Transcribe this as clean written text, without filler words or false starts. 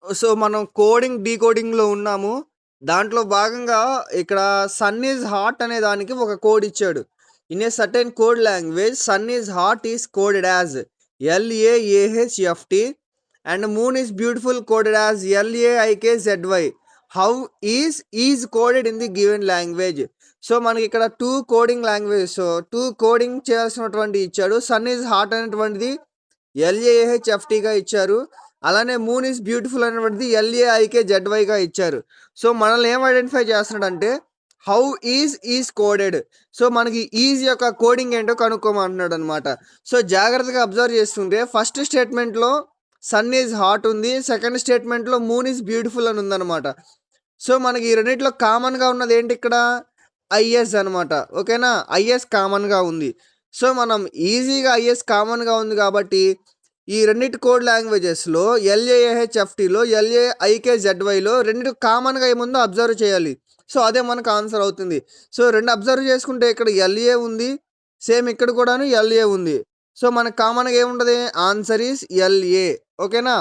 So, మనం coding, డీకోడింగ్‌లో ఉన్నాము. దాంట్లో భాగంగా ఇక్కడ సన్ ఈజ్ హాట్ అనే దానికి ఒక కోడ్ ఇచ్చాడు. In a certain code language sun is hot is coded as LAAHFT and moon is beautiful coded as LAIKZY. How is coded in the given language. So, మనకిక్కడ 2 coding languages, 2 coding చేయాల్సినటువంటివి ఇచ్చాడు. Sun is hot అనేటువంటిది LAAHFTగా ఇచ్చారు. అలానే moon is beautiful అనేటువంటిది LAIKZYగా ఇచ్చారు. So, మనల్ని ఏం identify చేస్తున్నాడంటే హౌ ఈజ్ కోడెడ్. సో, మనకి ఈజ్ యొక్క కోడింగ్ ఏంటో కనుక్కోమంటున్నాడనమాట. సో, జాగ్రత్తగా అబ్జర్వ్ చేస్తుంటే ఫస్ట్ స్టేట్మెంట్‌లో సన్ ఈజ్ హాట్ ఉంది. సెకండ్ స్టేట్మెంట్‌లో మూన్ ఈజ్ బ్యూటిఫుల్ అని ఉందనమాట. సో, మనకి ఈ రెండిట్లో కామన్‌గా ఉన్నది ఏంటి ఇక్కడ? ఐఎస్ అనమాట. ఓకేనా? ఐఎస్ కామన్‌గా ఉంది. సో, మనం ఈజీగా ఐఎస్ కామన్‌గా ఉంది కాబట్టి ఈ రెండిటి కోడ్ లాంగ్వేజెస్‌లో LAAHFTలో, LAIKZYలో రెండిటి కామన్‌గా ఏముందో అబ్జర్వ్ చేయాలి. సో, అదే మనకు ఆన్సర్ అవుతుంది. సో, 2 అబ్జర్వ్ చేసుకుంటే ఇక్కడ LA ఉంది. సేమ్ ఇక్కడ కూడాను LA ఉంది. సో, మనకు కామన్‌గా ఏముంటది? Answer is LA. ఓకేనా?